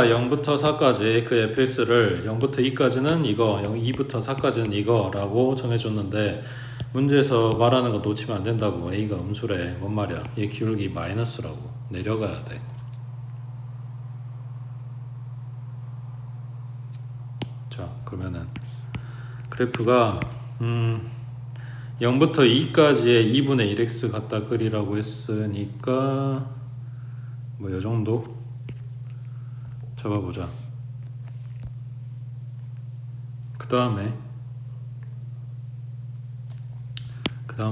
0부터 4까지 그 fx를 0부터 2까지는 이거, 2부터 4까지는 이거라고 정해줬는데 문제에서 말하는 거 놓치면 안 된다고. a가 음수래. 뭔 말이야? 얘 기울기 마이너스라고. 내려가야 돼. 자, 그러면은 그래프가 0부터 2까지의 2분의 1x 갖다 그리라고 했으니까 뭐 요정도 잡아보자. 그 다음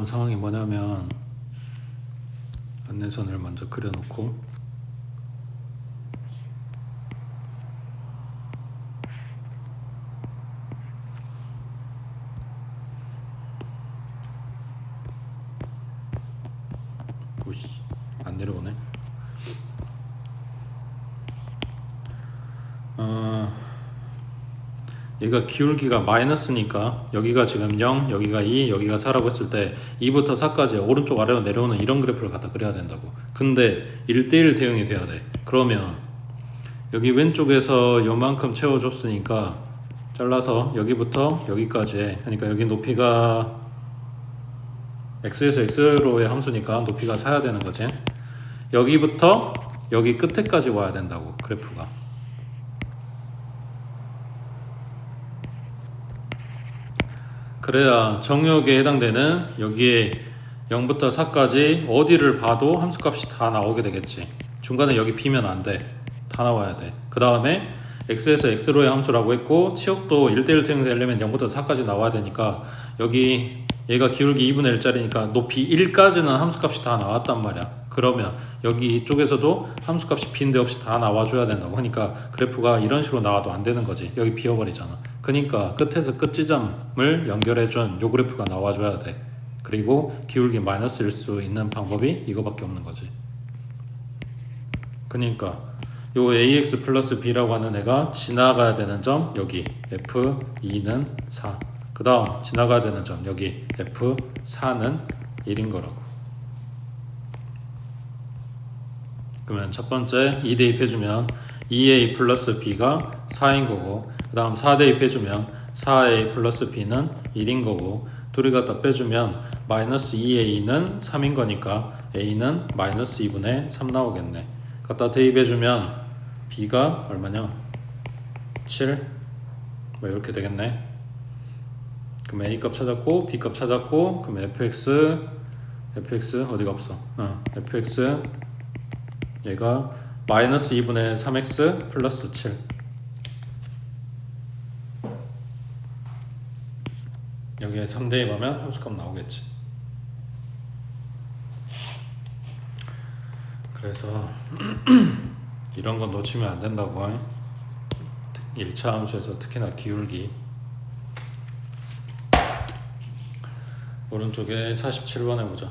상황이 뭐냐면 안내선을 먼저 그려놓고 오씨 안 내려오네. 얘가 기울기가 마이너스니까 여기가 지금 0, 여기가 2, 여기가 4라고 했을 때 2부터 4까지 오른쪽 아래로 내려오는 이런 그래프를 갖다 그려야 된다고. 근데 1대1 대응이 돼야 돼. 그러면 여기 왼쪽에서 요만큼 채워줬으니까 잘라서 여기부터 여기까지 해. 그러니까 여기 높이가 x에서 x로의 함수니까 높이가 4야 되는 거지. 여기부터 여기 끝에까지 와야 된다고 그래프가. 그래야 정역에 해당되는 여기에 0부터 4까지 어디를 봐도 함수값이 다 나오게 되겠지. 중간에 여기 비면 안 돼. 다 나와야 돼. 그 다음에 x에서 x로의 함수라고 했고 치역도 1대1 대응되려면 0부터 4까지 나와야 되니까 여기 얘가 기울기 2분의 1짜리니까 높이 1까지는 함수값이 다 나왔단 말이야. 그러면 여기 이쪽에서도 함수값이 빈데없이 다 나와줘야 된다고. 그러니까 그래프가 이런 식으로 나와도 안 되는 거지. 여기 비어버리잖아. 그러니까 끝에서 끝 지점을 연결해준 요 그래프가 나와줘야 돼. 그리고 기울기 마이너스일 수 있는 방법이 이거밖에 없는 거지. 그러니까 요 ax 플러스 b라고 하는 애가 지나가야 되는 점 여기 f2는 4. 그 다음 지나가야 되는 점 여기 f4는 1인 거라고. 그러면 첫 번째 2 대입해주면 2a 플러스 b가 4인 거고 그 다음 4 대입해주면 4a 플러스 b는 1인 거고 둘이 갖다 빼주면 마이너스 2a는 3인 거니까 a는 마이너스 2분의 3 나오겠네. 갖다 대입해주면 b가 얼마냐? 7 뭐 이렇게 되겠네. 그럼 a 값 찾았고 b 값 찾았고 그럼 fx 어디가 없어? fx 얘가 마이너스 2분의 3x 플러스 7. 여기에 3 대입하면 함수값 나오겠지. 그래서 이런 건 놓치면 안 된다고. 1차 함수에서 특히나 기울기. 오른쪽에 47번 해보자.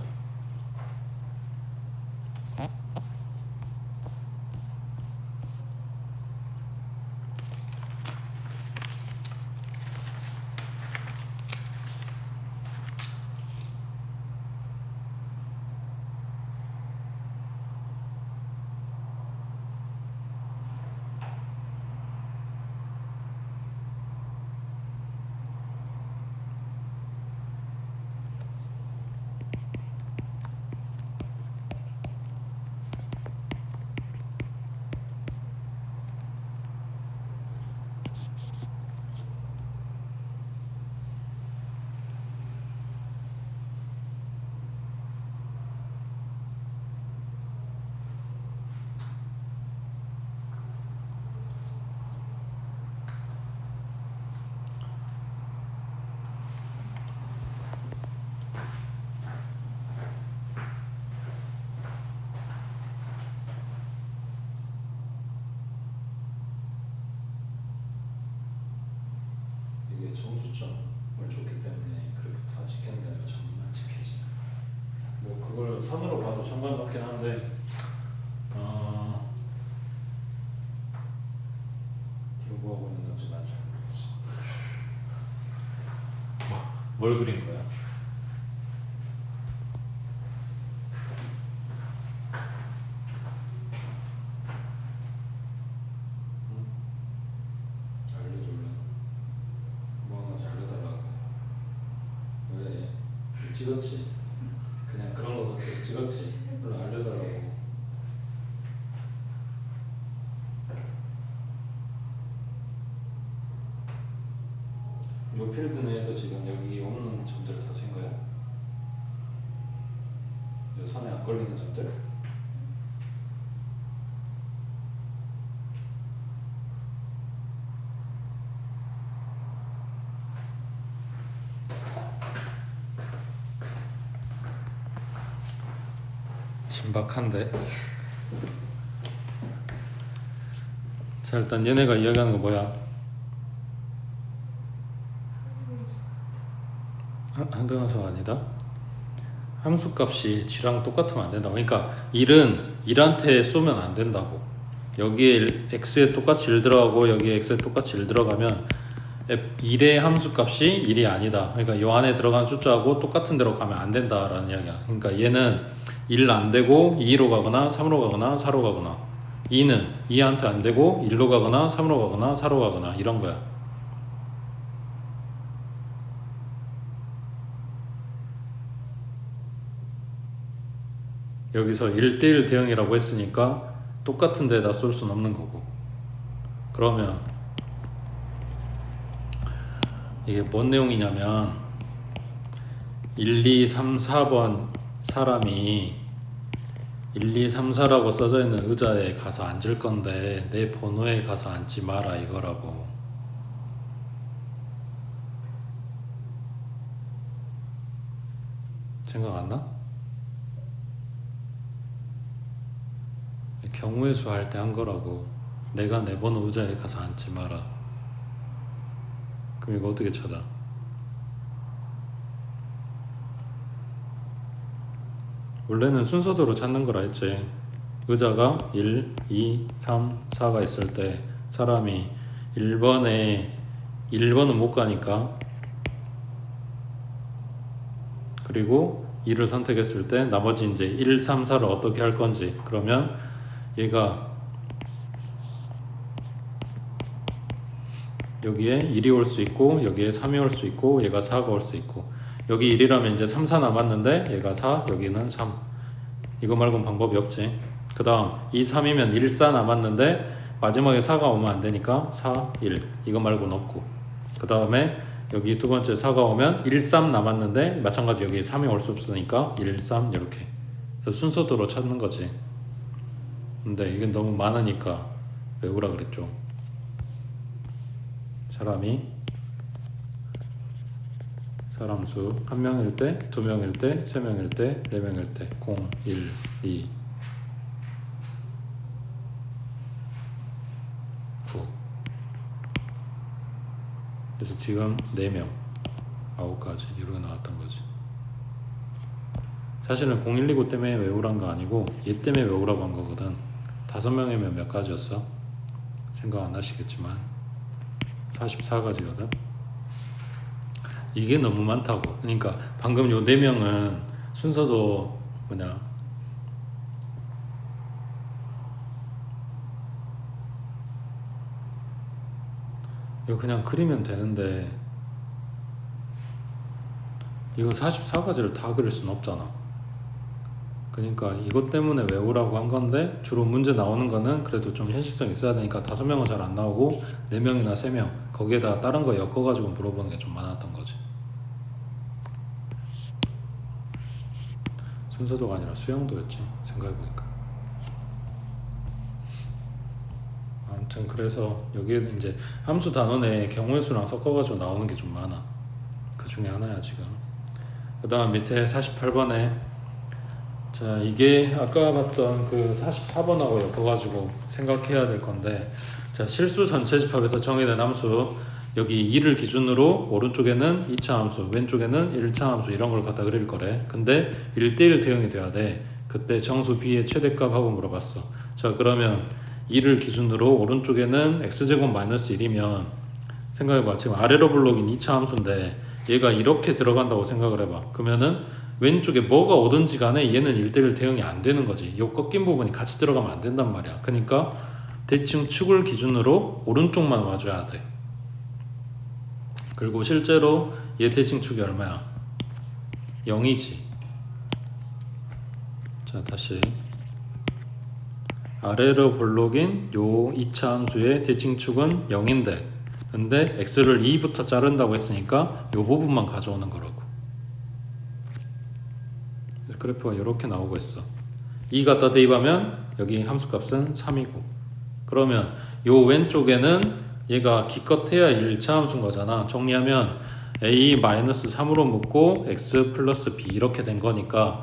이게 정수점을 줬기 때문에 그렇게 다 지키는 게 아니라 점만 지키지. 뭐 그걸 선으로 봐도 상관없긴 한데 이거 뭐하고 있는 건지 난 잘 모르겠어. 뭘 그린 거야? 찍었지? 그냥 그런 거 같아서 찍었지? 물론 알려달라고. 요 필드 내에서 지금 여기 없는 점들을 다 센 거야? 요 선에 안 걸리는 점들? 신박한데? 자, 일단 얘네가 이야기하는 거 뭐야? 한등함수가 아니다. 함수값이 G랑 똑같으면 안 된다고. 그러니까 1은 1한테 쏘면 안 된다고. 여기에 X에 똑같이 1 들어가고 여기에 X에 똑같이 1 들어가면 1의 함수값이 1이 아니다. 그러니까 이 안에 들어간 숫자하고 똑같은 데로 가면 안 된다라는 이야기야. 그러니까 얘는 1 안 되고 2로 가거나 3로 가거나 4로 가거나, 2는 2한테 안 되고 1로 가거나 3로 가거나 4로 가거나 이런 거야. 여기서 1대1 대응이라고 했으니까 똑같은 데다 쏠 수는 없는 거고. 그러면 이게 뭔 내용이냐면 1, 2, 3, 4번 사람이 1, 2, 3, 4라고 써져 있는 의자에 가서 앉을 건데 내 번호에 가서 앉지 마라 이거라고. 생각 안 나? 경우의 수 할 때 한 거라고. 내가 내 번호 의자에 가서 앉지 마라. 그럼 이거 어떻게 찾아? 원래는 순서대로 찾는 거라 했지. 의자가 1, 2, 3, 4가 있을 때 사람이 1번은 못 가니까, 그리고 2를 선택했을 때 나머지 이제 1, 3, 4를 어떻게 할 건지. 그러면 얘가 여기에 1이 올 수 있고 여기에 3이 올 수 있고 얘가 4가 올 수 있고, 여기 1이라면 이제 3, 4 남았는데 얘가 4, 여기는 3. 이거 말고는 방법이 없지. 그 다음 2, 3이면 1, 4 남았는데 마지막에 4가 오면 안 되니까 4, 1. 이거 말고는 없고. 그 다음에 여기 두 번째 4가 오면 1, 3 남았는데 마찬가지 여기 3이 올 수 없으니까 1, 3 이렇게. 그래서 순서대로 찾는 거지. 근데 이게 너무 많으니까 외우라 그랬죠. 사람 수 1명일 때, 2명일 때, 3명일 때, 4명일 때 0, 1, 2, 9. 그래서 지금 4명, 9가지 이렇게 나왔던 거지. 사실은 0129 때문에 외우란 거 아니고 얘 때문에 외우라고 한 거거든. 5명이면 몇 가지였어? 생각 안 나시겠지만 44가지거든. 이게 너무 많다고. 그러니까 방금 요 4명은 순서도 이거 그냥 그리면 되는데 이거 44가지를 다 그릴 수는 없잖아. 그러니까 이것 때문에 외우라고 한 건데, 주로 문제 나오는 거는 그래도 좀 현실성 있어야 되니까 5명은 잘 안 나오고 4명이나 3명 거기에다 다른 거 엮어가지고 물어보는 게 좀 많았던 거지. 순서도가 아니라 수영도였지, 생각해보니까. 아무튼 그래서 여기에 이제 함수 단원에 경우의 수랑 섞어가지고 나오는 게 좀 많아. 그 중에 하나야 지금. 그 다음 밑에 48번에 자, 이게 아까 봤던 그 44번하고 엮어가지고 생각해야 될 건데, 자, 실수 전체 집합에서 정의된 함수, 여기 2를 기준으로 오른쪽에는 2차 함수, 왼쪽에는 1차 함수 이런 걸 갖다 그릴 거래. 근데 1대1 대응이 돼야 돼. 그때 정수 B의 최대값하고 물어봤어. 자, 그러면 2를 기준으로 오른쪽에는 x제곱 마이너스 1이면 생각해봐. 지금 아래로 블록인 2차 함수인데 얘가 이렇게 들어간다고 생각을 해봐. 그러면은 왼쪽에 뭐가 오든지 간에 얘는 1대1 대응이 안 되는 거지. 이 꺾인 부분이 같이 들어가면 안 된단 말이야. 그러니까 대칭 축을 기준으로 오른쪽만 와줘야 돼. 그리고 실제로 얘 대칭 축이 얼마야? 0이지. 자, 다시 아래로 볼록인 요 2차 함수의 대칭축은 0인데 근데 x를 2부터 자른다고 했으니까 요 부분만 가져오는 거라고. 그래프가 이렇게 나오고 있어. 2 갖다 대입하면 여기 함수값은 3이고 그러면 요 왼쪽에는 얘가 기껏해야 1차 함수인 거잖아. 정리하면 a-3으로 묶고 x 플러스 b 이렇게 된 거니까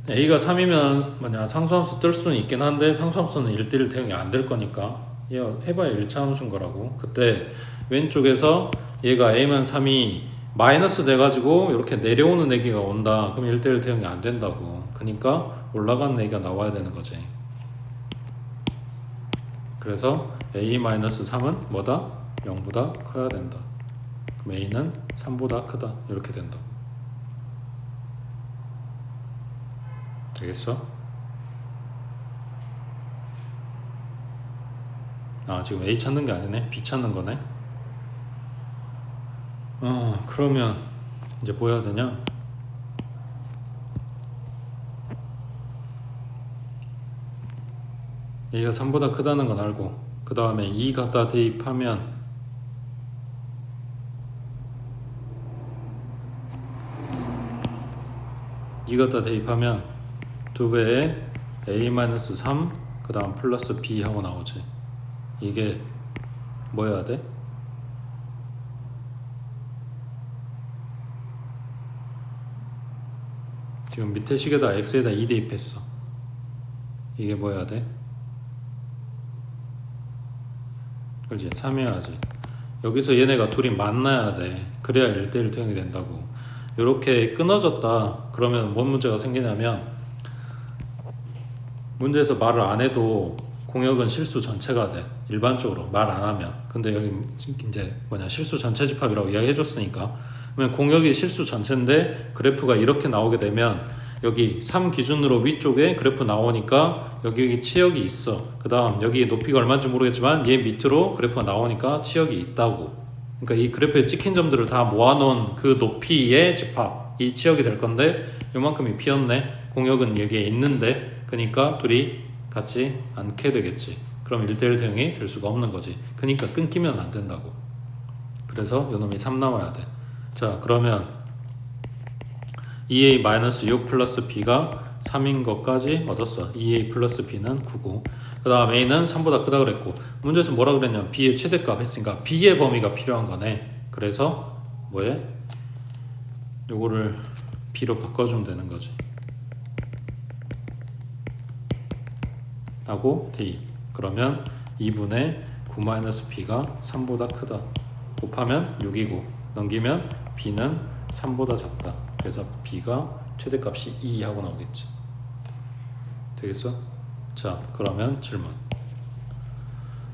a가 3이면 뭐냐 상수함수 뜰 수는 있긴 한데 상수함수는 1대1 대응이 안 될 거니까 얘 해봐야 1차 함수인 거라고. 그때 왼쪽에서 얘가 a만 3이 마이너스 돼가지고 이렇게 내려오는 얘기가 온다. 그럼 1대1 대응이 안 된다고. 그러니까 올라가는 얘기가 나와야 되는 거지. 그래서 a-3은 뭐다? 0보다 커야 된다. 그럼 a는 3보다 크다. 이렇게 된다고. 되겠어? 아, 지금 A 찾는 게 아니네. B 찾는 거네. 그러면 이제 뭐 해야 되냐? A가 3보다 크다는 건 알고 그 다음에 2 갖다 대입하면 갖다 대입하면 2배에 a-3 그 다음 플러스 b 하고 나오지. 이게 뭐 해야 돼? 지금 밑에 식에다 x에다 2 대입했어. 이게 뭐 해야 돼? 그렇지, 3 해야지. 여기서 얘네가 둘이 만나야 돼. 그래야 1대1 대응이 된다고. 이렇게 끊어졌다 그러면 뭔 문제가 생기냐면 문제에서 말을 안 해도 공역은 실수 전체가 돼. 일반적으로 말 안 하면. 근데 여기 이제 뭐냐 실수 전체 집합이라고 이야기해 줬으니까 그러면 공역이 실수 전체인데 그래프가 이렇게 나오게 되면 여기 3 기준으로 위쪽에 그래프 나오니까 여기 치역이 있어. 그 다음 여기 높이가 얼마인지 모르겠지만 얘 밑으로 그래프가 나오니까 치역이 있다고. 그러니까 이 그래프에 찍힌 점들을 다 모아놓은 그 높이의 집합이 치역이 될 건데 요만큼이 비었네. 공역은 여기에 있는데 그러니까 둘이 같지 않게 되겠지. 그럼 1대1 대응이 될 수가 없는 거지. 그러니까 끊기면 안 된다고. 그래서 요놈이 3 나와야 돼. 자, 그러면 2a-6 플러스 b가 3인 것까지 얻었어. 2a 플러스 b는 9고 그 다음 a는 3보다 크다 그랬고 문제에서 뭐라 그랬냐면 b의 최대값 했으니까 b의 범위가 필요한 거네. 그래서 뭐해? 요거를 b로 바꿔주면 되는 거지. 하고 d 그러면 2분의 9-b가 3보다 크다 곱하면 6이고 넘기면 b는 3보다 작다. 그래서 b가 최대값이 2 하고 나오겠지. 되겠어? 자, 그러면 질문.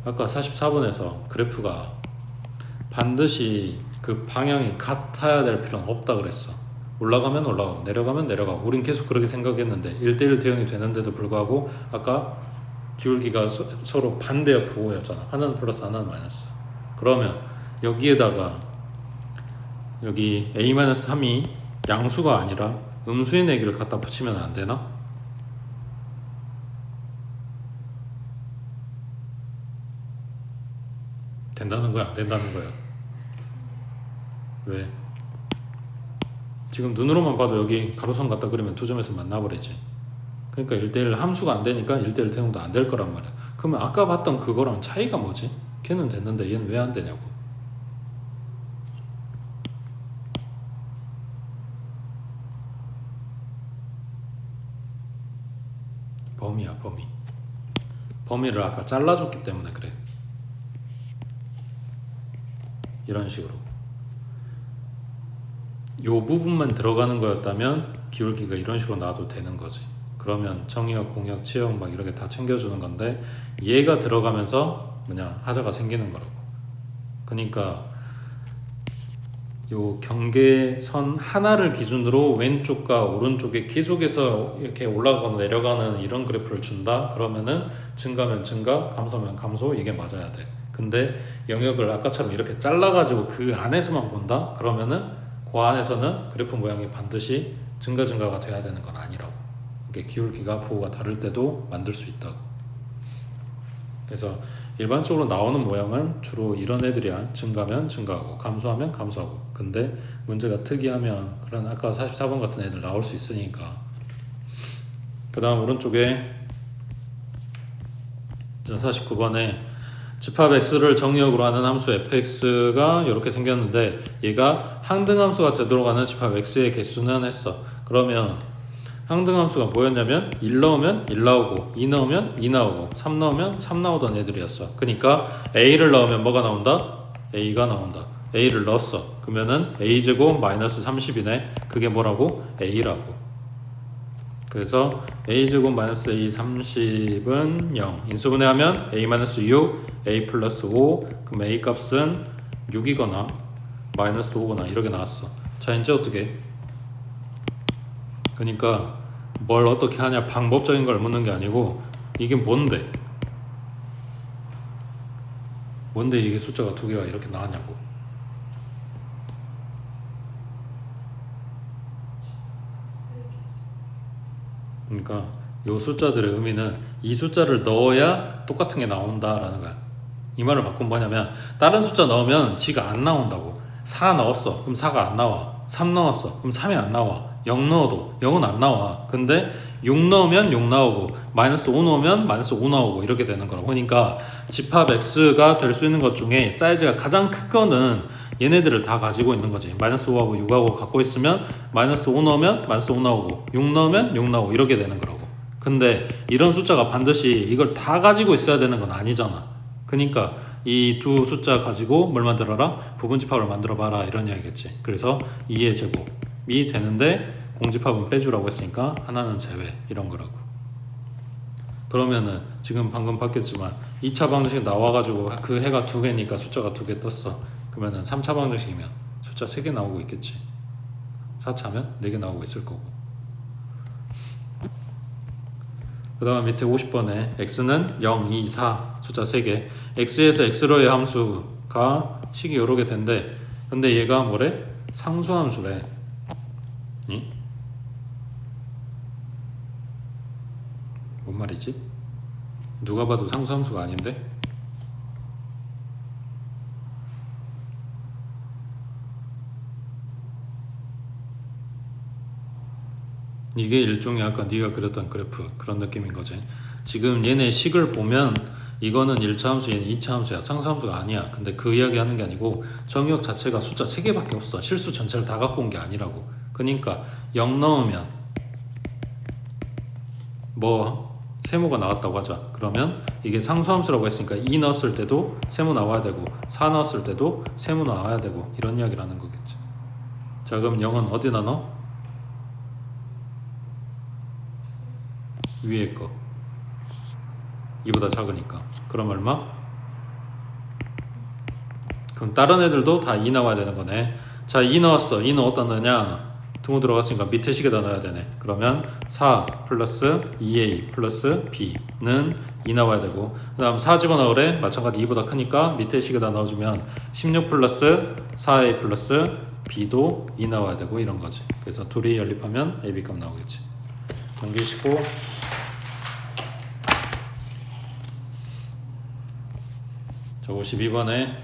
아까 44번에서 그래프가 반드시 그 방향이 같아야 될 필요는 없다 그랬어. 올라가면 올라가고 내려가면 내려가고 우린 계속 그렇게 생각했는데 1대1 대응이 되는데도 불구하고 아까 기울기가 서로 반대의 부호였잖아. 하나는 플러스 하나는 마이너스. 그러면 여기에다가 여기 a-3이 양수가 아니라 음수인 얘기를 갖다 붙이면 안 되나? 된다는 거야? 안 된다는 거야? 왜? 지금 눈으로만 봐도 여기 가로선 갖다 그리면 두 점에서 만나버리지. 그러니까 1대1 함수가 안 되니까 1대1 대응도 안 될 거란 말이야. 그러면 아까 봤던 그거랑 차이가 뭐지? 걔는 됐는데 얘는 왜 안 되냐고. 범위야, 범위. 범위를 아까 잘라줬기 때문에 그래. 이런 식으로. 요 부분만 들어가는 거였다면 기울기가 이런 식으로 놔도 되는 거지. 그러면 정의역, 공역, 치역 막 이렇게 다 챙겨주는 건데 얘가 들어가면서 뭐냐 하자가 생기는 거라고. 그러니까 요 경계선 하나를 기준으로 왼쪽과 오른쪽에 계속해서 이렇게 올라가거나 내려가는 이런 그래프를 준다. 그러면은 증가면 증가, 감소면 감소 이게 맞아야 돼. 근데 영역을 아까처럼 이렇게 잘라가지고 그 안에서만 본다. 그러면은 그 안에서는 그래프 모양이 반드시 증가가 돼야 되는 건 아니라고. 이게 기울기가 부호가 다를 때도 만들 수 있다고. 그래서 일반적으로 나오는 모양은 주로 이런 애들이야. 증가하면 증가하고 감소하면 감소하고. 근데 문제가 특이하면 그런 아까 44번 같은 애들 나올 수 있으니까. 그 다음 오른쪽에 49번에 집합 x를 정의역으로 하는 함수 fx가 이렇게 생겼는데 얘가 항등함수가 되도록 하는 집합 x의 개수는 했어. 그러면 항등함수가 뭐였냐면 1 넣으면 1 나오고 2 넣으면 2 나오고 3 넣으면 3 나오던 애들이었어. 그러니까 a를 넣으면 뭐가 나온다? a가 나온다. a를 넣었어. 그러면은 a제곱 마이너스 30이네. 그게 뭐라고? a라고. 그래서 a제곱 마이너스 a 30은 0. 인수분해하면 a 마이너스 6, a 플러스 5. 그럼 a 값은 6이거나 마이너스 5거나 이렇게 나왔어. 자 이제 어떻게? 그러니까 뭘 어떻게 하냐 방법적인 걸 묻는 게 아니고 이게 뭔데? 뭔데 이게 숫자가 두 개가 이렇게 나왔냐고. 그러니까 이 숫자들의 의미는 이 숫자를 넣어야 똑같은 게 나온다라는 거야. 이 말을 바꾸면 뭐냐면 다른 숫자 넣으면 지가 안 나온다고. 4 넣었어. 그럼 4가 안 나와. 3 넣었어. 그럼 3이 안 나와. 0 넣어도 0은 안 나와. 근데 6 넣으면 6 나오고 마이너스 5 넣으면 마이너스 5 나오고 이렇게 되는 거라고. 그러니까 집합 x가 될 수 있는 것 중에 사이즈가 가장 큰 거는 얘네들을 다 가지고 있는 거지. 마이너스 5하고 6하고 갖고 있으면 마이너스 5 넣으면 마이너스 5 나오고 6 넣으면 6 나오고 이렇게 되는 거라고. 근데 이런 숫자가 반드시 이걸 다 가지고 있어야 되는 건 아니잖아. 그러니까 이 두 숫자 가지고 뭘 만들어라? 부분집합을 만들어 봐라 이런 이야기겠지. 그래서 2의 제곱이 되는데 공집합은 빼주라고 했으니까 하나는 제외 이런 거라고. 그러면은 지금 방금 봤겠지만 2차 방정식 나와가지고 그 해가 두 개니까 숫자가 두 개 떴어. 그러면은 3차 방정식이면 숫자 3개 나오고 있겠지. 4차면 4개 나오고 있을 거고. 그 다음 밑에 50번에 x는 0, 2, 4 숫자 3개. x에서 x로의 함수가 식이 여러 개 된대. 근데 얘가 뭐래? 상수함수래. 응? 뭔 말이지? 누가 봐도 상수함수가 아닌데? 이게 일종의 아까 네가 그렸던 그래프 그런 느낌인 거지. 지금 얘네 식을 보면 이거는 1차 함수, 얘는 2차 함수야. 상수함수가 아니야. 근데 그 이야기 하는 게 아니고 정의역 자체가 숫자 3개밖에 없어. 실수 전체를 다 갖고 온 게 아니라고. 그러니까 0 넣으면 뭐 세모가 나왔다고 하자. 그러면 이게 상수함수라고 했으니까 2 넣었을 때도 세모 나와야 되고 4 넣었을 때도 세모 나와야 되고 이런 이야기를 하는 거겠지. 자 그럼 0은 어디다 넣어? 위에 거. 이보다 작으니까. 그럼 얼마? 그럼 다른 애들도 다 2 나와야 되는 거네. 자 2 넣었어. 2는 어디다 넣냐? 등호 들어갔으니까 밑에 식에다 넣어야 되네. 그러면 4 플러스 2a 플러스 b는 2 나와야 되고 그 다음 4 집어넣으래. 마찬가지 2보다 크니까 밑에 식에다 넣어주면 16 플러스 4a 플러스 b도 2 나와야 되고 이런 거지. 그래서 둘이 연립하면 ab 값 나오겠지. 넘기시고 자 52번에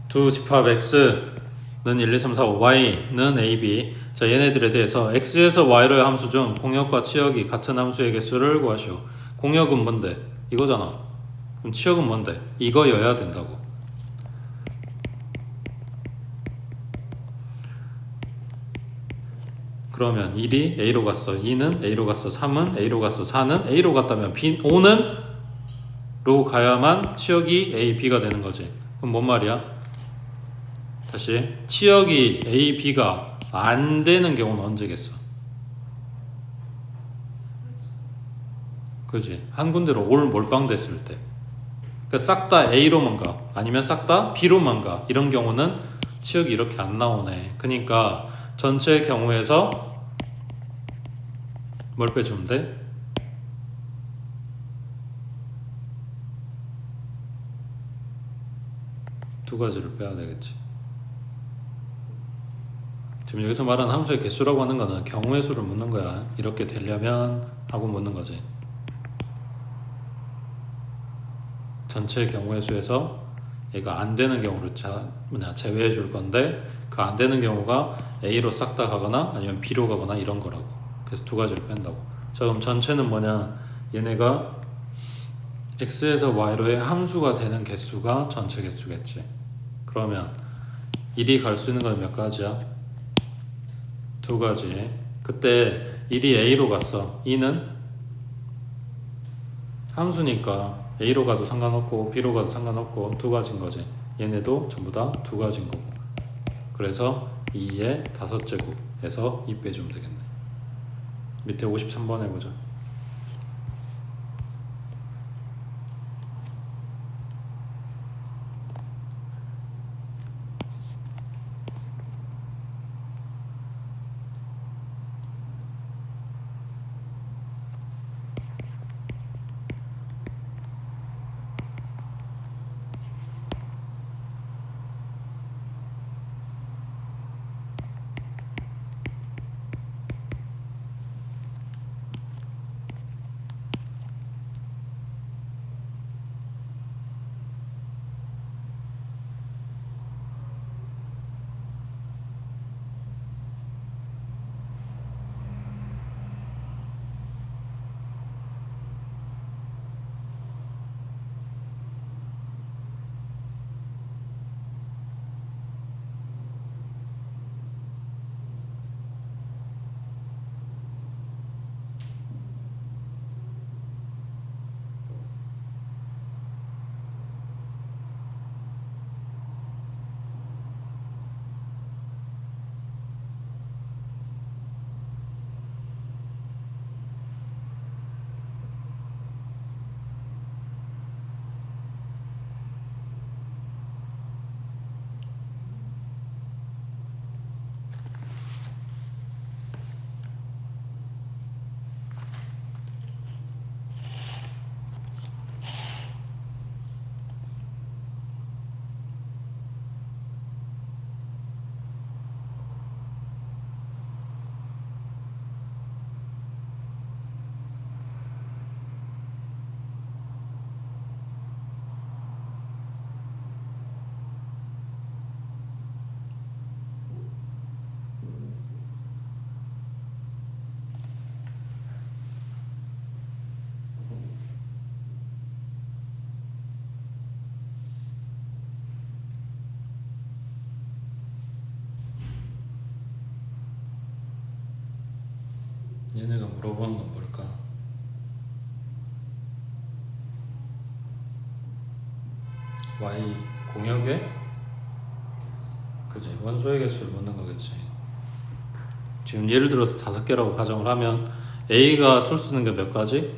두 집합 x는 1, 2, 3, 4, 5, y는 a, b. 자 얘네들에 대해서 x에서 y로의 함수 중 공역과 치역이 같은 함수의 개수를 구하시오. 공역은 뭔데? 이거잖아. 그럼 치역은 뭔데? 이거여야 된다고. 그러면 1이 a로 갔어. 2는 a로 갔어. 3은 a로 갔어. 4는 a로 갔다면 5는 로 가야만 치역이 A, B가 되는 거지. 그럼 뭔 말이야? 다시 치역이 A, B가 안 되는 경우는 언제겠어? 그지? 한 군데로 올 몰빵됐을 때. 그러니까 싹 다 A로만 가 아니면 싹 다 B로만 가 이런 경우는 치역이 이렇게 안 나오네. 그러니까 전체 경우에서 뭘 빼주면 돼? 두 가지를 빼야 되겠지. 지금 여기서 말하는 함수의 개수라고 하는 거는 경우의 수를 묻는 거야. 이렇게 되려면 하고 묻는 거지. 전체 경우의 수에서 얘가 안 되는 경우를 제외해 줄 건데, 그 안 되는 경우가 A로 싹 다 가거나 아니면 B로 가거나 이런 거라고. 그래서 두 가지를 뺀다고. 자, 그럼 전체는 뭐냐? 얘네가 X에서 Y로의 함수가 되는 개수가 전체 개수겠지. 그러면 1이 갈 수 있는 건 몇 가지야? 두 가지. 그때 1이 A로 갔어. 2는 함수니까 A로 가도 상관없고 B로 가도 상관없고 두 가지인 거지. 얘네도 전부 다 두 가지인 거고. 그래서 2의 5제곱에서 2 빼주면 되겠네. 밑에 53번 해보자. 얘네가 물어보는 건 뭘까? Y 공역의 그지 원소의 개수를 묻는 거겠지. 지금 예를 들어서 5개라고 가정을 하면 A가 쓸 수 있는 게 몇 가지?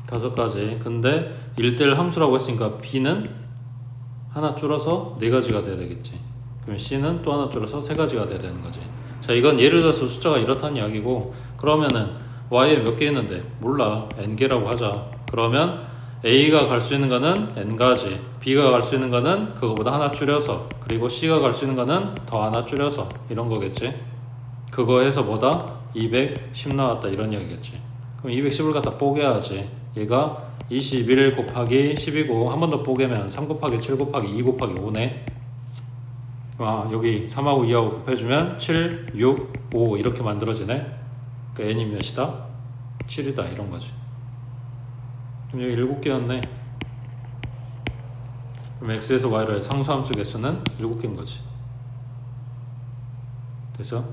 5가지. 근데 1대1 함수라고 했으니까 B는 하나 줄어서 4가지가 돼야 되겠지. 그러면 C는 또 하나 줄어서 3가지가 돼야 되는 거지. 자, 이건 예를 들어서 숫자가 이렇다는 이야기고, 그러면은 Y에 몇 개 있는데? 몰라. N개라고 하자. 그러면 A가 갈 수 있는 거는 N가지, B가 갈 수 있는 거는 그거보다 하나 줄여서, 그리고 C가 갈 수 있는 거는 더 하나 줄여서 이런 거겠지. 그거 해서 뭐다? 210 나왔다 이런 이야기겠지. 그럼 210을 갖다 뽀개야지. 얘가 21 곱하기 10이고 한 번 더 뽀개면 3 곱하기 7 곱하기 2 곱하기 5네. 여기 3하고 2하고 곱해주면 7, 6, 5 이렇게 만들어지네. 그러니까 n이 몇이다? 7이다 이런 거지. 그럼 여기 7개였네. 그럼 x에서 y로의 상수함수 개수는 7개인 거지. 됐어?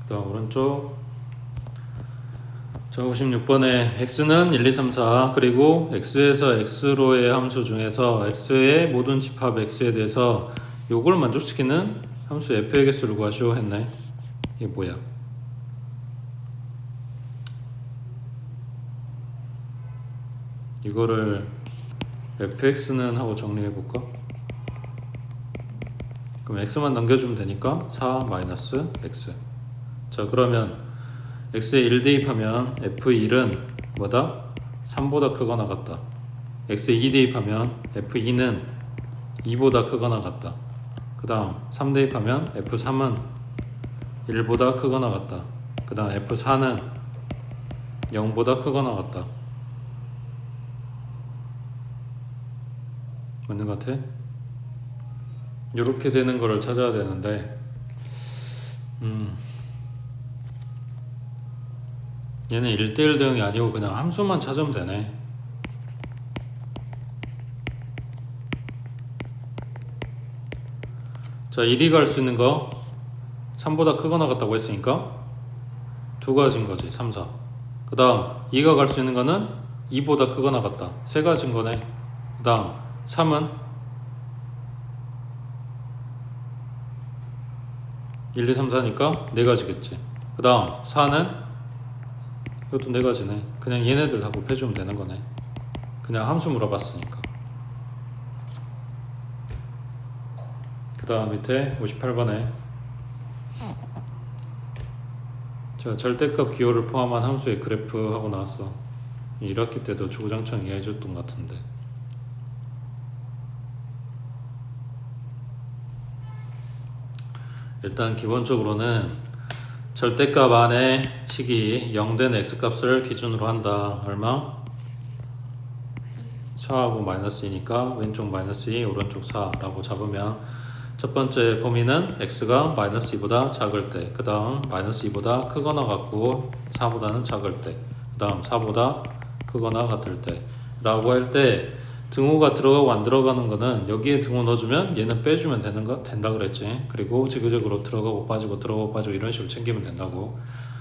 그 다음 오른쪽. 자, 56번에 x는 1, 2, 3, 4 그리고 x에서 x로의 함수 중에서 x의 모든 집합 x에 대해서 요걸 만족시키는 함수 f의 개수를 구하시오 했네. 이게 뭐야? 이거를 fx는 하고 정리해 볼까? 그럼 x만 넘겨주면 되니까 4 마이너스 x. 자, 그러면 x에 1 대입하면 f1은 뭐다? 3보다 크거나 같다. x에 2 대입하면 f2는 2보다 크거나 같다. 그 다음 3 대입하면 f3은 1보다 크거나 같다. 그 다음 f4는 0보다 크거나 같다. 맞는 것 같아? 이렇게 되는 거를 찾아야 되는데 얘는 1대1 대응이 아니고 그냥 함수만 찾으면 되네. 자, 1이 갈 수 있는 거 3보다 크거나 같다고 했으니까 두 가지인 거지. 3, 4. 그 다음 2가 갈 수 있는 거는 2보다 크거나 같다. 세 가지인 거네. 그 다음 3은 1, 2, 3, 4니까 네 가지겠지. 그 다음 4는 이것도 네 가지네. 그냥 얘네들 다 곱해주면 되는 거네. 그냥 함수 물어봤으니까. 그 다음 밑에 58번에 자, 절대값 기호를 포함한 함수의 그래프 하고 나왔어. 1학기 때도 주구장창 이해해줬던 것 같은데. 일단 기본적으로는 절대값 안에 식이 0된 x값을 기준으로 한다. 얼마? 4하고 마이너스 2니까 왼쪽 마이너스 2, 오른쪽 4라고 잡으면 첫 번째 범위는 x가 마이너스 2보다 작을 때, 그 다음 마이너스 2보다 크거나 같고 4보다는 작을 때, 그 다음 4보다 크거나 같을 때 라고 할 때 등호가 들어가고 안 들어가는 거는 여기에 등호 넣어주면 얘는 빼주면 된다 그랬지. 그리고 지그재그로 들어가고 빠지고 들어가고 빠지고 이런 식으로 챙기면 된다고.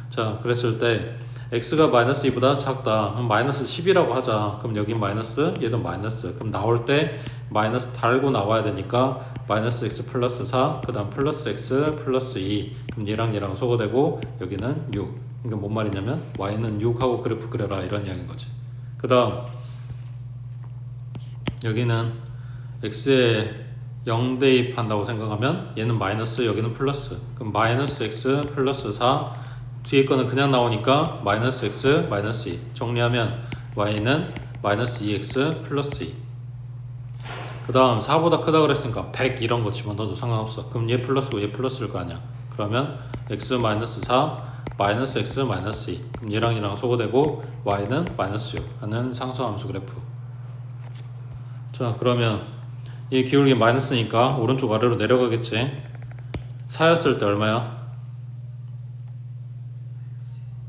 자, 그랬을 때 x가 마이너스 2보다 작다. 그럼 마이너스 10이라고 하자. 그럼 여기 마이너스, 얘도 마이너스. 그럼 나올 때 마이너스 달고 나와야 되니까 마이너스 x 플러스 4, 그 다음 플러스 x 플러스 2. 그럼 얘랑 소거되고 여기는 6. 이게 뭔 말이냐면 y는 6하고 그래프 그려라 이런 이야기인 거지. 그 다음 여기는 x에 0 대입한다고 생각하면 얘는 마이너스, 여기는 플러스. 그럼 마이너스 x 플러스 4, 뒤에 거는 그냥 나오니까 마이너스 x 마이너스 2. 정리하면 y는 마이너스 2x 플러스 2. 그 다음 4보다 크다 그랬으니까 100 이런 거 집어넣어도 상관없어. 그럼 얘 플러스고 얘 플러스일 거 아니야. 그러면 x 마이너스 4 마이너스 x 마이너스 2. 그럼 얘랑 소거되고 y는 마이너스 6 하는 상수함수 그래프. 자, 그러면 이 기울기 마이너스니까 오른쪽 아래로 내려가겠지. 4였을 때 얼마야?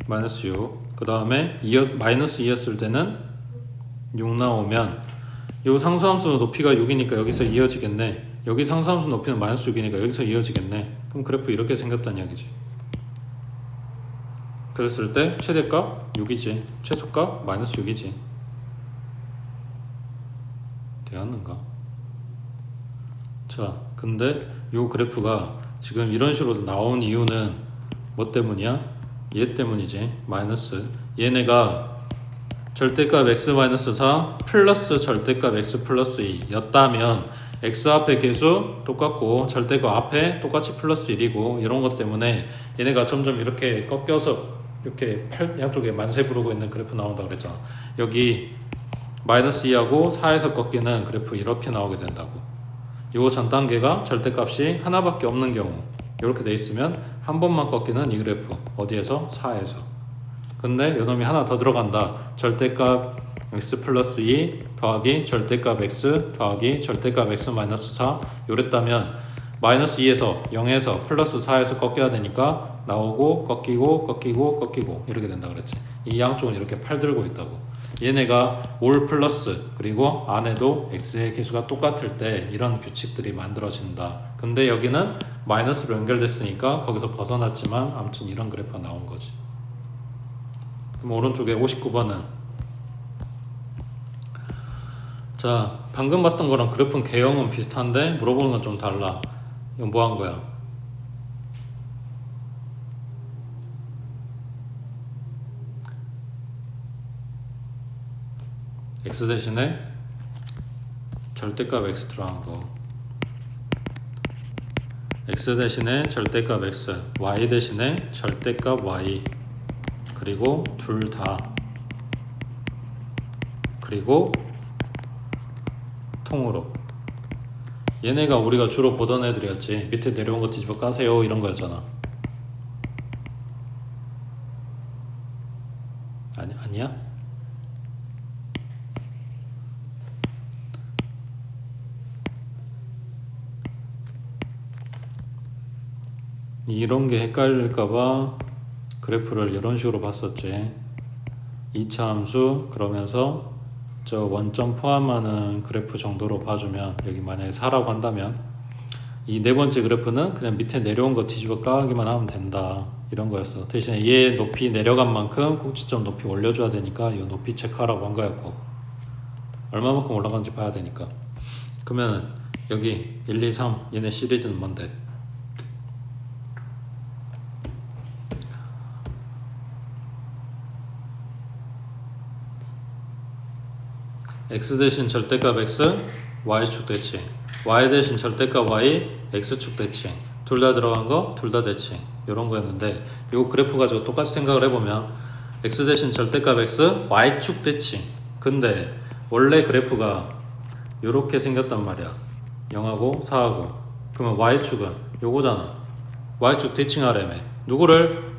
마이너스 6. 그 다음에 마이너스 2였을 때는 6 나오면 이 상수함수 높이가 6이니까 여기서 이어지겠네. 여기 상수함수 높이는 마이너스 6이니까 여기서 이어지겠네. 그럼 그래프 이렇게 생겼다는 이야기지. 그랬을 때 최대값 6이지. 최소값 마이너스 6이지. 되었는가? 자, 근데 요 그래프가 지금 이런 식으로 나온 이유는 뭐 때문이야? 얘 때문이지. 마이너스. 얘네가 절대값 x 마이너스 4 플러스 절대값 x 플러스 2 였다면 x 앞에 계수 똑같고 절대값 앞에 똑같이 플러스 1이고 이런 것 때문에 얘네가 점점 이렇게 꺾여서 이렇게 양쪽에 만세 부르고 있는 그래프 나온다 그랬잖아. 여기 마이너스 2하고 4에서 꺾이는 그래프 이렇게 나오게 된다고. 요 전 단계가 절대값이 하나밖에 없는 경우 이렇게 돼 있으면 한 번만 꺾이는 이 그래프. 어디에서? 4에서. 근데 요놈이 하나 더 들어간다. 절대값 x 플러스 2 더하기 절대값 x 더하기 절대값 x 마이너스 4 요랬다면 마이너스 2에서 0에서 플러스 4에서 꺾여야 되니까 나오고 꺾이고 이렇게 된다 그랬지. 이 양쪽은 이렇게 팔 들고 있다고. 얘네가 올 플러스 그리고 안에도 x의 개수가 똑같을 때 이런 규칙들이 만들어진다. 근데 여기는 마이너스로 연결됐으니까 거기서 벗어났지만 아무튼 이런 그래프가 나온 거지. 그럼 오른쪽에 59번은 자, 방금 봤던 거랑 그래프는 개형은 비슷한데 물어보는 건 좀 달라. 이건 뭐 한 거야? x 대신에 절대값 x 들어간 거. x 대신에 절대값 x, y 대신에 절대값 y. 그리고 둘 다 그리고 통으로. 얘네가 우리가 주로 보던 애들이었지. 밑에 내려온 거 뒤집어 까세요 이런 거였잖아. 아니야? 이런 게 헷갈릴까봐 그래프를 이런 식으로 봤었지. 2차 함수 그러면서 저 원점 포함하는 그래프 정도로 봐주면, 여기 만약에 4라고 한다면 이 네 번째 그래프는 그냥 밑에 내려온 거 뒤집어 까기만 하면 된다 이런 거였어. 대신에 얘 높이 내려간 만큼 꼭지점 높이 올려줘야 되니까 이 높이 체크하라고 한 거였고, 얼마만큼 올라간지 봐야 되니까. 그러면 여기 1, 2, 3 얘네 시리즈는 뭔데? x 대신 절대값 x, y축 대칭. y 대신 절대값 y, x축 대칭. 둘 다 들어간 거, 둘 다 대칭. 이런 거였는데, 이 그래프 가지고 똑같이 생각을 해보면 x 대신 절대값 x, y축 대칭. 근데 원래 그래프가 이렇게 생겼단 말이야. 0하고 4하고. 그러면 y축은 요거잖아. y축 대칭하려며. 누구를?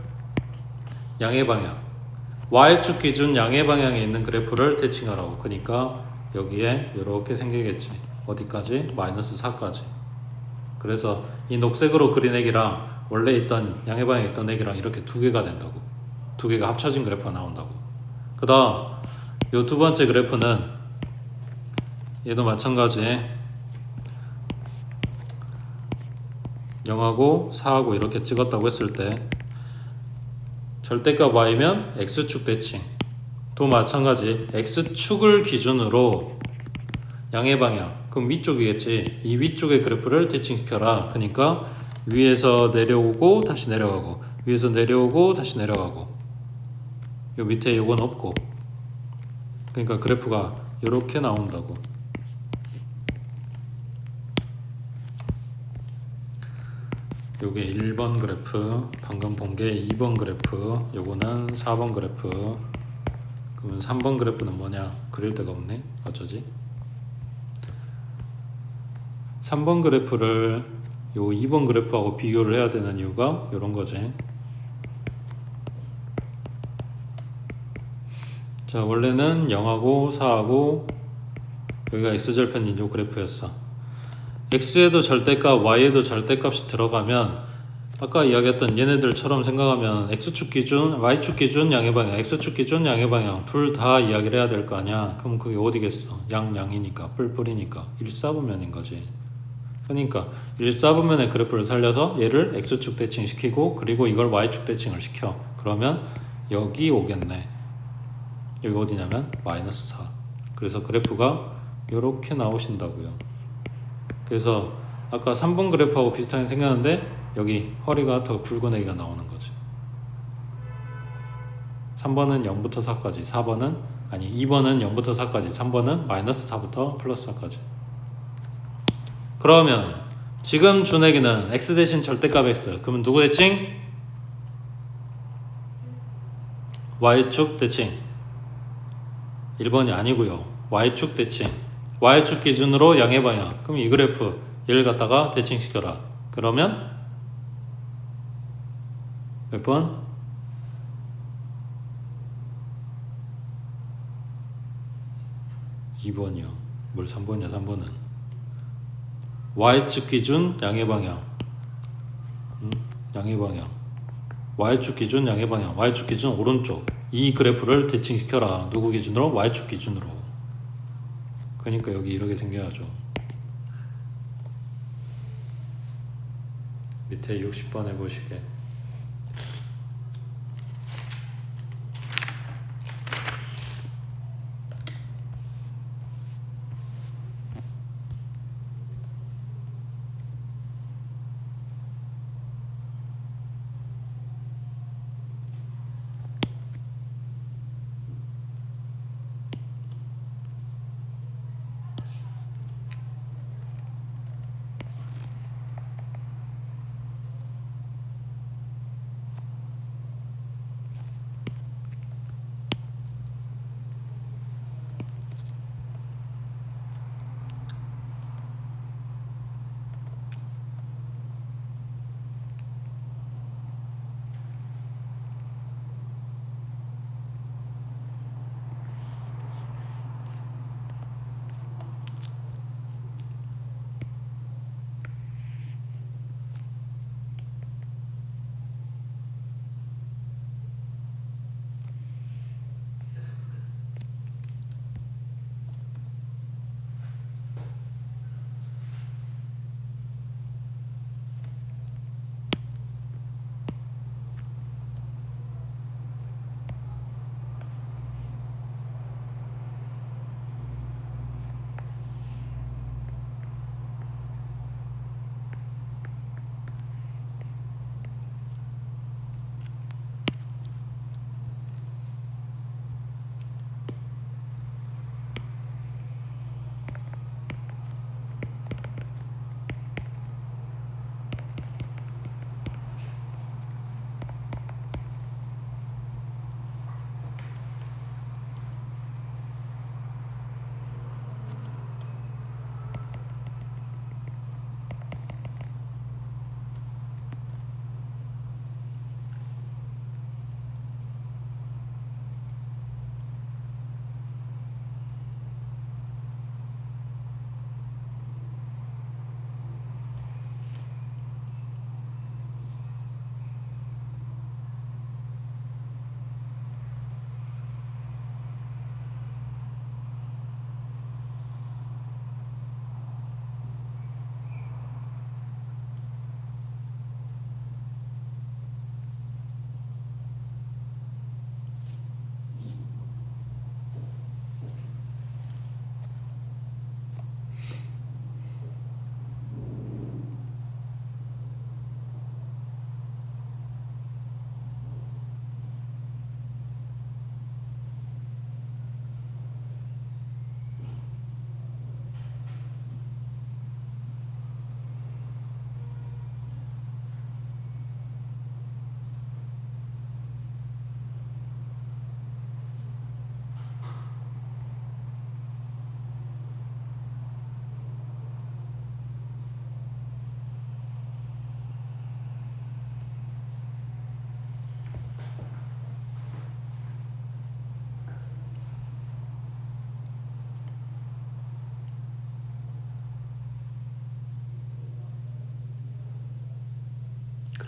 양의 방향. y축 기준 양의 방향에 있는 그래프를 대칭하라고. 그러니까 여기에 이렇게 생기겠지. 어디까지? 마이너스 4까지. 그래서 이 녹색으로 그린 액이랑 원래 있던 양의 방향에 있던 액이랑 이렇게 두 개가 된다고. 두 개가 합쳐진 그래프가 나온다고. 그 다음 이 두 번째 그래프는 얘도 마찬가지. 0하고 4하고 이렇게 찍었다고 했을 때 절대값 y면 x축 대칭. 또 마찬가지. x축을 기준으로 양의 방향. 그럼 위쪽이겠지. 이 위쪽의 그래프를 대칭시켜라. 그러니까 위에서 내려오고 다시 내려가고, 위에서 내려오고 다시 내려가고, 요 밑에 요건 없고. 그러니까 그래프가 이렇게 나온다고. 요게 1번 그래프, 방금 본 게 2번 그래프, 요거는 4번 그래프. 그러면 3번 그래프는 뭐냐? 그릴 데가 없네. 어쩌지? 3번 그래프를 요 2번 그래프하고 비교를 해야 되는 이유가 요런 거지. 자, 원래는 0하고 4하고 여기가 x절편인 요 그래프였어. x에도 절대값, y에도 절대값이 들어가면 아까 이야기했던 얘네들처럼 생각하면 x축 기준, y축 기준, 양의 방향, x축 기준, 양의 방향 둘 다 이야기를 해야 될 거 아니야. 그럼 그게 어디겠어? 양이니까, 뿔이니까 1사분면인 거지. 그러니까 1사분면의 그래프를 살려서 얘를 x축 대칭시키고 그리고 이걸 y축 대칭을 시켜. 그러면 여기 오겠네. 여기 어디냐면 마이너스 4. 그래서 그래프가 이렇게 나오신다고요. 그래서 아까 3번 그래프하고 비슷하게 생겼는데 여기 허리가 더 굵은 애가 나오는 거지. 3번은 0부터 4까지, 2번은 0부터 4까지, 3번은 마이너스 4부터 플러스 4까지. 그러면 지금 준 애기는 x 대신 절대값 x. 그러면 누구 대칭? y축 대칭. 1번이 아니고요. y축 대칭. y축 기준으로 양의 방향. 그럼 이 그래프 얘를 갖다가 대칭시켜라. 그러면 몇 번? 2번이요. 뭘 3번이야? 3번은 y축 기준 양의 방향. 양의 방향. y축 기준 양의 방향. y축 기준 오른쪽. 이 그래프를 대칭시켜라. 누구 기준으로? y축 기준으로. 그러니까 여기 이렇게 생겨야죠. 밑에 60번 해보시게.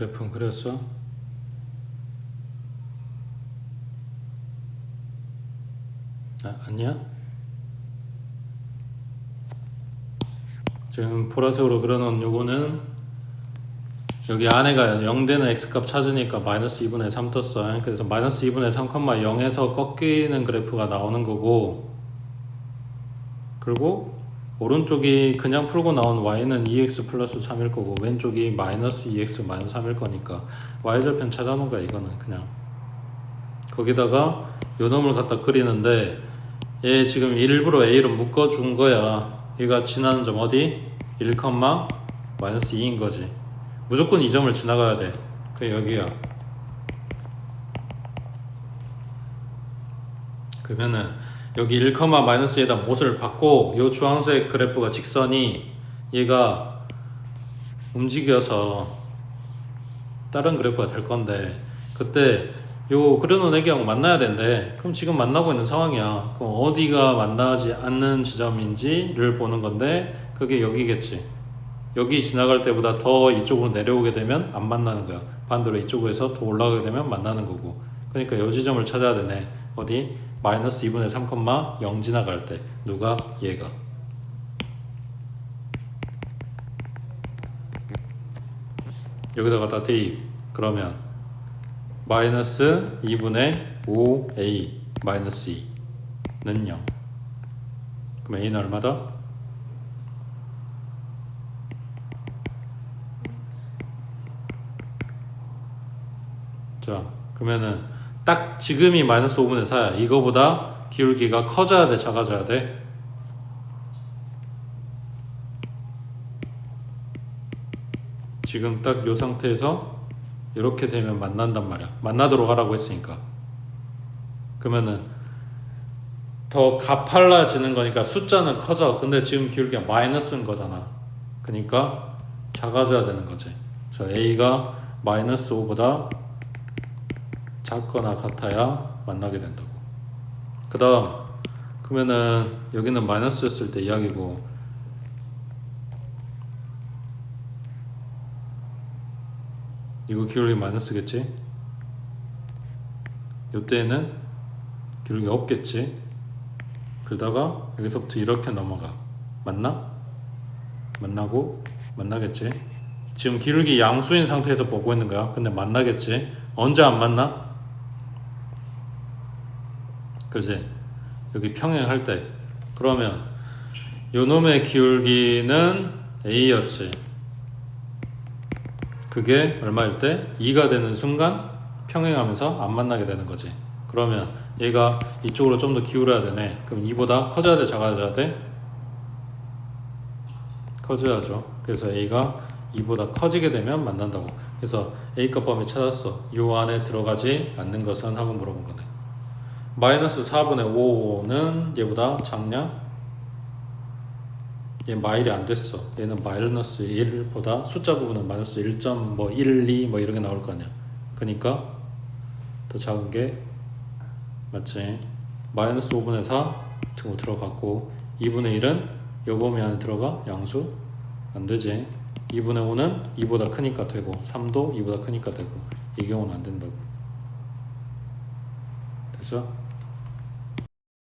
그래프는 그렸어? 아니야? 지금 보라색으로 그려놓은 요거는 여기 안에가 0되는 x값 찾으니까 마이너스 2분의 3 떴어. 그래서 마이너스 2분의 3, 0에서 꺾이는 그래프가 나오는 거고, 그리고 오른쪽이 그냥 풀고 나온 y는 2x 플러스 3일 거고, 왼쪽이 마이너스 2x 마이너스 3일 거니까 y절편 찾아놓은 거야. 이거는 그냥 거기다가 요 놈을 갖다 그리는데, 얘 지금 일부러 a로 묶어준 거야. 얘가 지나는 점 어디? 1, 마이너스 2인 거지. 무조건 이 점을 지나가야 돼. 그게 여기야. 그러면은 여기 1, 마이너스에다 못을 받고 요 주황색 그래프가 직선이 얘가 움직여서 다른 그래프가 될 건데, 그때 요 그려놓은 애기하고 만나야 된대. 그럼 지금 만나고 있는 상황이야. 그럼 어디가 만나지 않는 지점인지를 보는 건데, 그게 여기겠지. 여기 지나갈 때보다 더 이쪽으로 내려오게 되면 안 만나는 거야. 반대로 이쪽에서 더 올라가게 되면 만나는 거고. 그러니까 요 지점을 찾아야 되네. 어디? 마이너스 2분의 3, 0 지나갈 때. 누가? 얘가. 여기다가 다 대입. 그러면 마이너스 2분의 5a 마이너스 2는 0. 그럼 a는 얼마다? 자, 그러면은 딱 지금이 마이너스 5분의 4야. 이거보다 기울기가 커져야 돼, 작아져야 돼? 지금 딱 요 상태에서 이렇게 되면 만난단 말이야. 만나도록 하라고 했으니까. 그러면은 더 가팔라지는 거니까 숫자는 커져. 근데 지금 기울기가 마이너스인 거잖아. 그러니까 작아져야 되는 거지. 그래서 a가 마이너스 5보다 작거나 같아야 만나게 된다고. 그 다음 그러면은 여기는 마이너스였을 때 이야기고, 이거 기울기 마이너스겠지? 요때는 기울기 없겠지? 그러다가 여기서부터 이렇게 넘어가. 맞나? 만나고 만나겠지? 지금 기울기 양수인 상태에서 보고 있는 거야. 근데 만나겠지? 언제 안 만나? 그지? 여기 평행할 때. 그러면 요 놈의 기울기는 A였지. 그게 얼마일 때? 2가 되는 순간 평행하면서 안 만나게 되는 거지. 그러면 얘가 이쪽으로 좀 더 기울어야 되네. 그럼 2보다 커져야 돼, 작아져야 돼? 커져야죠. 그래서 A가 2보다 커지게 되면 만난다고. 그래서 A값 범위 찾았어. 요 안에 들어가지 않는 것은 하고 물어본 거네. 마이너스 4분의 5는 얘보다 작냐? 얘 마일이 안 됐어. 얘는 마이너스 1보다 숫자 부분은 마이너스 1.12 뭐 이런 게 나올 거 아니야. 그러니까 더 작은 게 맞지? 마이너스 5분의 4 등호 들어갔고, 2분의 1은 요 범위 안에 들어가? 양수? 안 되지. 2분의 5는 2보다 크니까 되고, 3도 2보다 크니까 되고, 이 경우는 안 된다고. 됐어?